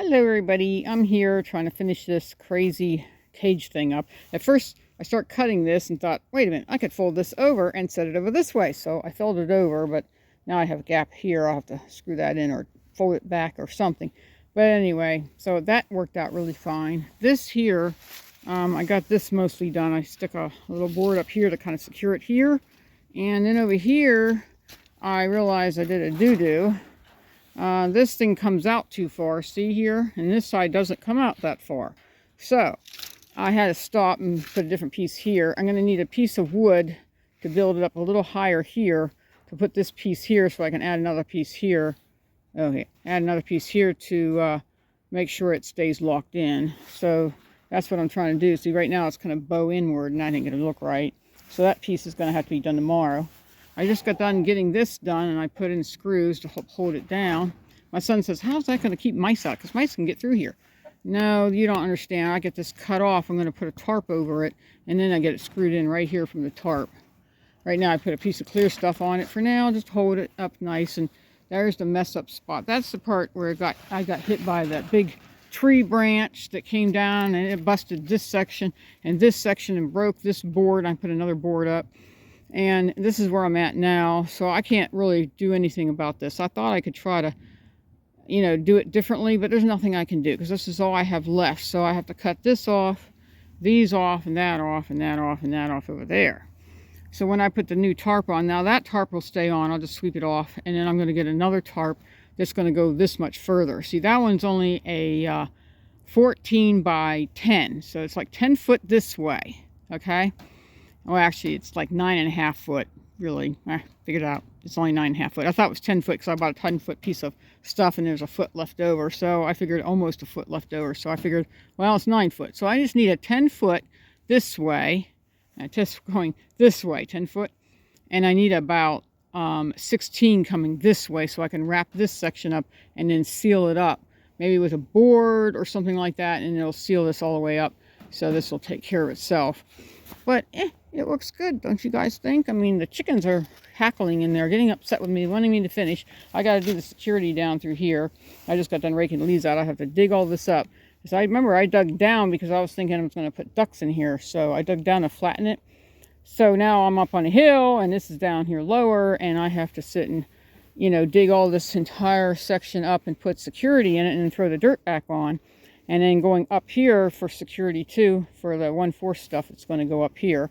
Hello everybody, I'm here trying to finish this crazy cage thing up. At first I start cutting this and thought, wait a minute, I could fold this over and set it over this way. So I folded it over, but now I have a gap here. I'll have to screw that in or fold it back or something. But anyway, so that worked out really fine. This here, I got this mostly done. I stuck a little board up here to kind of secure it here. And then over here, I realized I did a doo-doo. This thing comes out too far, see here? And this side doesn't come out that far. So I had to stop and put a different piece here. I'm going to need a piece of wood to build it up a little higher here to put this piece here so I can add another piece here. Okay, add another piece here to make sure it stays locked in. So that's what I'm trying to do. See, right now it's kind of bow inward and I think it'll look right. So that piece is going to have to be done tomorrow. I just got done getting this done and I put in screws to help hold it down. My son says, how's that going to keep mice out? Because mice can get through here. No, you don't understand. I get this cut off. I'm going to put a tarp over it and then I get it screwed in right here from the tarp. Right now I put a piece of clear stuff on it for now, just hold it up nice. And there's the mess up spot. That's the part where I got hit by that big tree branch that came down and it busted this section and broke this board. I put another board up. And this is where I'm at now, so I can't really do anything about this. I thought I could try to, do it differently, but there's nothing I can do because this is all I have left. So I have to cut this off, these off, and that off, and that off, and that off over there. So when I put the new tarp on, now that tarp will stay on. I'll just sweep it off, and then I'm going to get another tarp that's going to go this much further. See, that one's only a 14 by 10, so it's like 10 foot this way, okay? Well, actually, it's like 9.5 foot, really. I figured out it's only 9.5 foot. I thought it was 10 foot because I bought a 10-foot piece of stuff and there's a foot left over. So I figured almost a foot left over. So I figured, well, it's 9 foot. So I just need a 10 foot this way. Just going this way, 10 foot. And I need about 16 coming this way so I can wrap this section up and then seal it up. Maybe with a board or something like that, and it'll seal this all the way up. So this will take care of itself. But it looks good, don't you guys think? I mean, the chickens are hackling in there, getting upset with me, wanting me to finish. I got to do the security down through here. I just got done raking the leaves out. I have to dig all this up. Because I remember I dug down because I was thinking I was going to put ducks in here. So I dug down to flatten it. So now I'm up on a hill and this is down here lower and I have to sit and, dig all this entire section up and put security in it and then throw the dirt back on. And then going up here for security too, for the 1/4 stuff, it's going to go up here.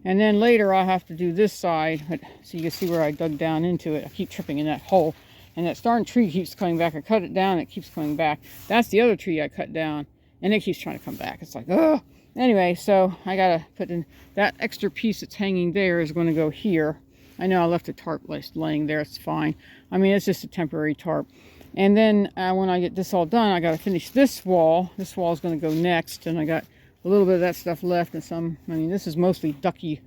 And then later I'll have to do this side, so you can see where I dug down into it. I keep tripping in that hole. And that darn tree keeps coming back. I cut it down, it keeps coming back. That's the other tree I cut down, and it keeps trying to come back. It's like, ugh. Anyway, so I got to put in, that extra piece that's hanging there is going to go here. I know I left a tarp laying there, it's fine. I mean, it's just a temporary tarp. And then when I get this all done, I got to finish this wall. This wall is going to go next, and I got a little bit of that stuff left and some. I mean, this is mostly ducky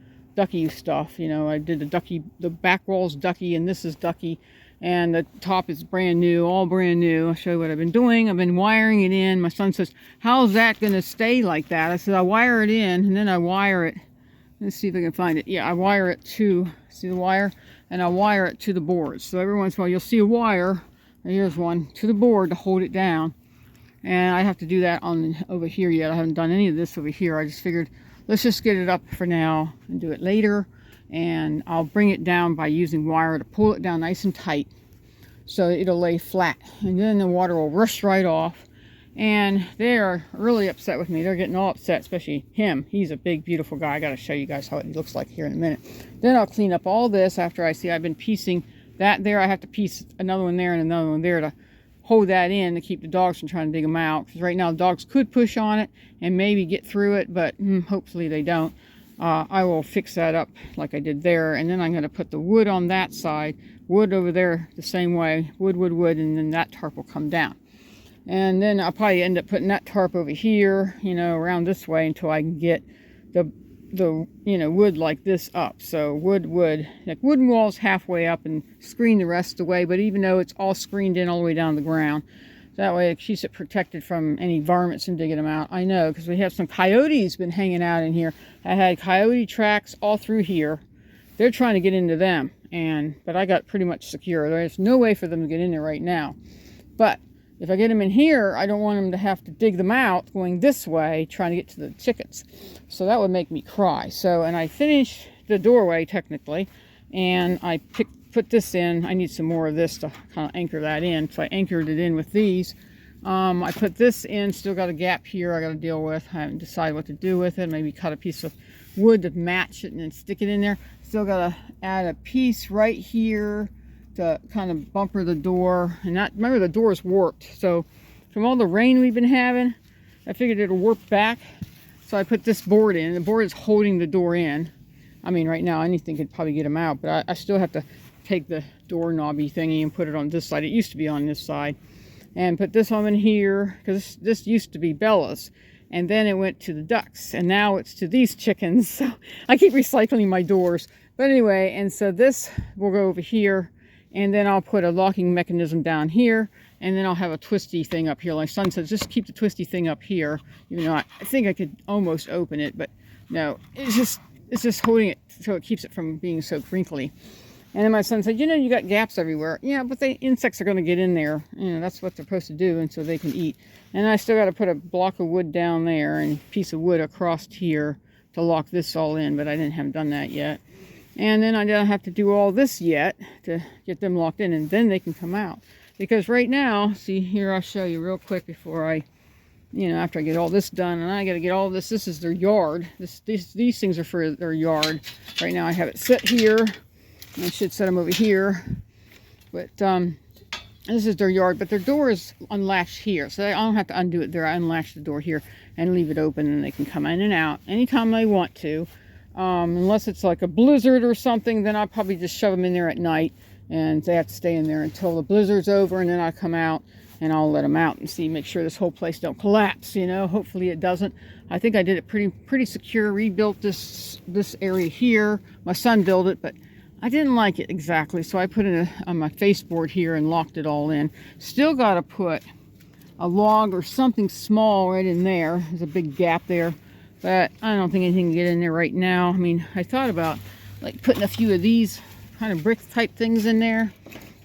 stuff. I did the back wall's ducky, and this is ducky, and the top is brand new, all brand new. I'll show you what I've been doing. I've been wiring it in. My son says, "How's that going to stay like that?" I said, "I wire it in, and then I wire it." Let's see if I can find it. Yeah, I wire it to, see the wire, and I wire it to the board. So every once in a while, you'll see a wire. Here's one to the board to hold it down, and I have to do that on over here yet. I haven't done any of this over here. I just figured let's just get it up for now and do it later, and I'll bring it down by using wire to pull it down nice and tight so it'll lay flat, and then the water will rush right off. And they're really upset with me. They're getting all upset, especially him. He's a big beautiful guy. I got to show you guys how it looks like here in a minute. Then I'll clean up all this after I see I've been piecing that there. I have to piece another one there and another one there to hold that in to keep the dogs from trying to dig them out. Because right now the dogs could push on it and maybe get through it, but hopefully they don't. I will fix that up like I did there. And then I'm going to put the wood on that side, wood over there the same way, wood, and then that tarp will come down. And then I'll probably end up putting that tarp over here, around this way until I can get the wood like this up. So wood, like wooden walls halfway up and screen the rest of the way. But even though it's all screened in all the way down to the ground, that way it keeps it protected from any varmints and digging them out. I know, because we have some coyotes been hanging out in here. I had coyote tracks all through here. They're trying to get into them, but I got pretty much secure. There's no way for them to get in there right now. But if I get them in here, I don't want them to have to dig them out going this way, trying to get to the chickens. So that would make me cry. So, and I finished the doorway technically, and I put this in. I need some more of this to kind of anchor that in. So I anchored it in with these. I put this in, still got a gap here I got to deal with. I haven't decided what to do with it. Maybe cut a piece of wood to match it and then stick it in there. Still got to add a piece right here to kind of bumper the door. And that, remember, the door is warped. So from all the rain we've been having, I figured it'll warp back. So I put this board in. The board is holding the door in. I mean, right now anything could probably get them out, but I still have to take the door knobby thingy and put it on this side. It used to be on this side. And put this one in here, because this used to be Bella's. And then it went to the ducks. And now it's to these chickens. So I keep recycling my doors. But anyway, and so this will go over here. And then I'll put a locking mechanism down here. And then I'll have a twisty thing up here. My son says, just keep the twisty thing up here. Even though I think I could almost open it. But no, it's just holding it so it keeps it from being so crinkly. And then my son said, you know, you got gaps everywhere. Yeah, but the insects are going to get in there. You know, that's what they're supposed to do, and so they can eat. And I still got to put a block of wood down there and a piece of wood across here to lock this all in, but I haven't done that yet. And then I don't have to do all this yet to get them locked in, and then they can come out. Because right now, see here, I'll show you real quick before I, you know, after I get all this done, and I got to get all this. This is their yard. These things are for their yard. Right now I have it set here. I should set them over here, but this is their yard, but their door is unlatched here, so I don't have to undo it there. I unlatch the door here and leave it open, and they can come in and out anytime they want to, unless it's like a blizzard or something. Then I'll probably just shove them in there at night, and they have to stay in there until the blizzard's over, and then I come out and I'll let them out and see, make sure this whole place don't collapse, you know. Hopefully it doesn't. I think I did it pretty secure. Rebuilt this area here. My son built it, but I didn't like it exactly, so I put it on my baseboard here and locked it all in. Still got to put a log or something small right in there. There's a big gap there, but I don't think anything can get in there right now. I mean, I thought about like putting a few of these kind of brick type things in there.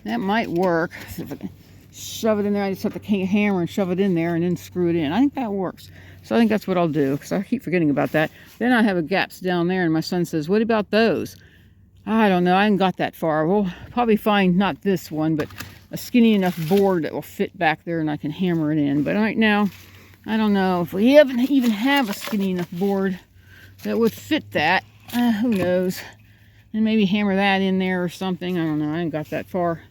That might work. So if I can shove it in there, I just have to hammer and shove it in there and then screw it in. I think that works. So I think that's what I'll do, because I keep forgetting about that. Then I have a gaps down there, and my son says, what about those? I don't know. I haven't got that far. We'll probably find not this one, but a skinny enough board that will fit back there and I can hammer it in. But right now, I don't know if we even have a skinny enough board that would fit that. Who knows? And maybe hammer that in there or something. I don't know. I haven't got that far.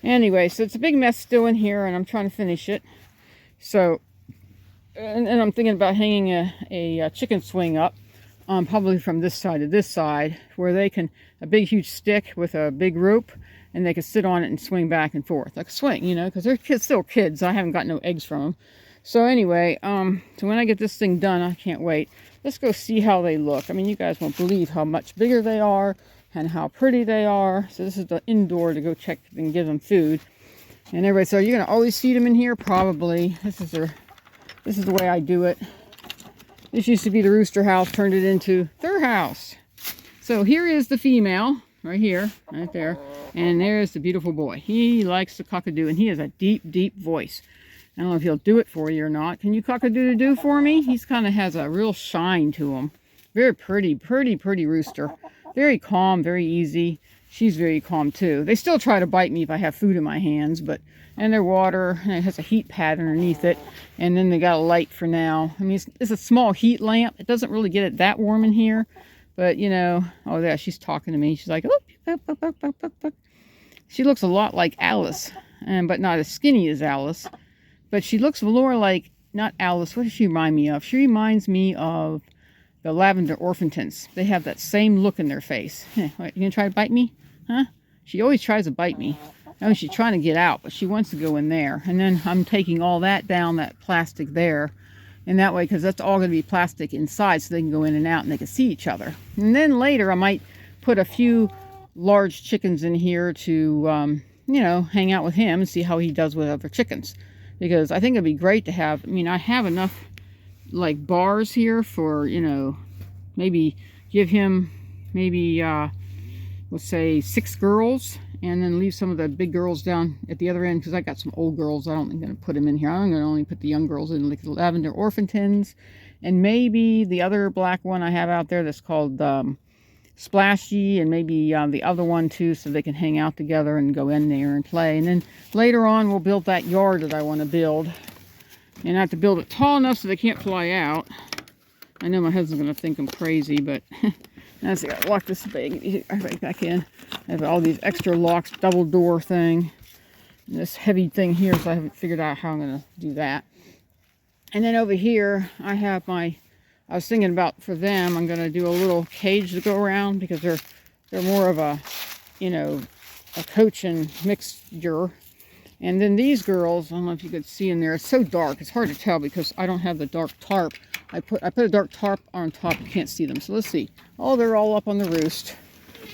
Anyway, so it's a big mess still in here, and I'm trying to finish it. So, and I'm thinking about hanging a chicken swing up. Probably from this side to this side, where they can, a big huge stick with a big rope, and they can sit on it and swing back and forth like a swing, you know, because they're still kids. I haven't got no eggs from them. So anyway, so when I get this thing done, I can't wait. Let's go see how they look. I mean, you guys won't believe how much bigger they are and how pretty they are. So this is the indoor to go check and give them food. And everybody said, are you going to always feed them in here? Probably. This is the way I do it. This used to be the rooster house, turned it into their house. So here is the female, right here, right there. And there's the beautiful boy. He likes the cockadoo, and he has a deep, deep voice. I don't know if he'll do it for you or not. Can you cockadoo-doo for me? He's kind of has a real shine to him. Very pretty, pretty rooster. Very calm, very easy. She's very calm too. They still try to bite me if I have food in my hands, but, and their water, and it has a heat pad underneath it. And then they got a light for now. I mean, it's a small heat lamp. It doesn't really get it that warm in here, but you know, oh yeah, she's talking to me. She's like, oh, she looks a lot like Alice, but not as skinny as Alice. But she looks more like, not Alice, what does she remind me of? She reminds me of the Lavender Orphantons. They have that same look in their face. What, you gonna try to bite me? Huh? She always tries to bite me. I mean, she's trying to get out, but she wants to go in there. And then I'm taking all that down, that plastic there. And that way, because that's all going to be plastic inside, so they can go in and out and they can see each other. And then later, I might put a few large chickens in here to, you know, hang out with him and see how he does with other chickens. Because I think it'd be great to have, I mean, I have enough, like, bars here for, you know, maybe give him, maybe, we'll say 6 girls, and then leave some of the big girls down at the other end, because I got some old girls. I don't think I'm going to put them in here. I'm going to only put the young girls in, like the lavender orphantins, and maybe the other black one I have out there that's called Splashy, and maybe the other one too, so they can hang out together and go in there and play. And then later on we'll build that yard that I want to build, and I have to build it tall enough so they can't fly out. I know my husband's going to think I'm crazy, but I gotta lock this bag right back in. I have all these extra locks, double door thing, and this heavy thing here, so I haven't figured out how I'm going to do that. And then over here I have I was thinking about, for them, I'm going to do a little cage to go around, because they're more of a, you know, a cochin mixture. And then these girls, I don't know if you could see in there, it's so dark, it's hard to tell because I don't have the dark tarp. I put a dark tarp on top, you can't see them. So let's see. Oh, they're all up on the roost.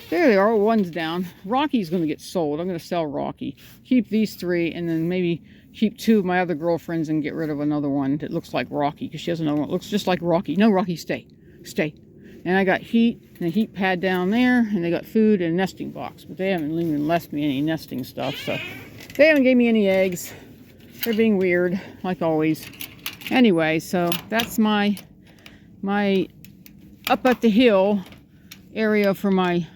There they are, one's down. Rocky's going to get sold. I'm going to sell Rocky. Keep these 3, and then maybe keep 2 of my other girlfriends and get rid of another one that looks like Rocky, because she has another one that looks just like Rocky. No, Rocky, stay. Stay. And I got heat, and a heat pad down there, and they got food and a nesting box. But they haven't even left me any nesting stuff, so they haven't gave me any eggs. They're being weird, like always. Anyway, so that's my up at the hill area for my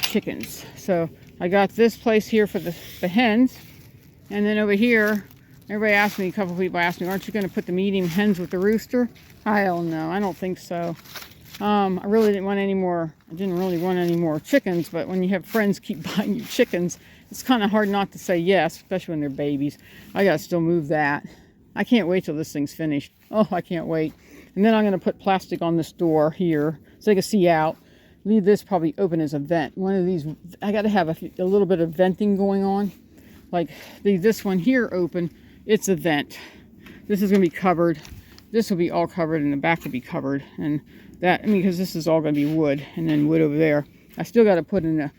chickens. So I got this place here for the hens, and then over here, everybody asked me, a couple people asked me, aren't you going to put the medium hens with the rooster? I don't know. I don't think so. I really didn't want any more. I didn't really want any more chickens, but when you have friends keep buying you chickens, it's kind of hard not to say yes, especially when they're babies. I got to still move that. I can't wait till this thing's finished. Oh, I can't wait. And then I'm going to put plastic on this door here so they can see out. Leave this probably open as a vent. One of these, I got to have a little bit of venting going on. Like leave this one here open. It's a vent. This is going to be covered. This will be all covered, and the back will be covered. And that, I mean, because this is all going to be wood, and then wood over there. I still got to put in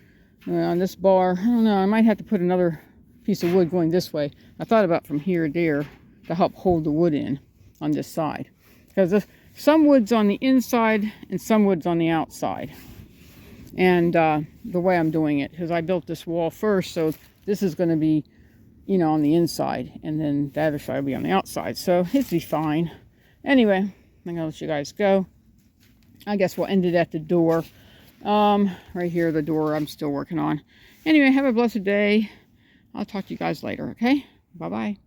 on this bar. I don't know. I might have to put another piece of wood going this way. I thought about from here to there to help hold the wood in on this side, because some wood's on the inside and some wood's on the outside. And the way I'm doing it, because I built this wall first, so this is going to be, you know, on the inside, and then the other side will be on the outside, so it'll be fine. Anyway, I'm gonna let you guys go. I guess we'll end it at the door. Right here, the door I'm still working on. Anyway, have a blessed day. I'll talk to you guys later, okay? Bye-bye.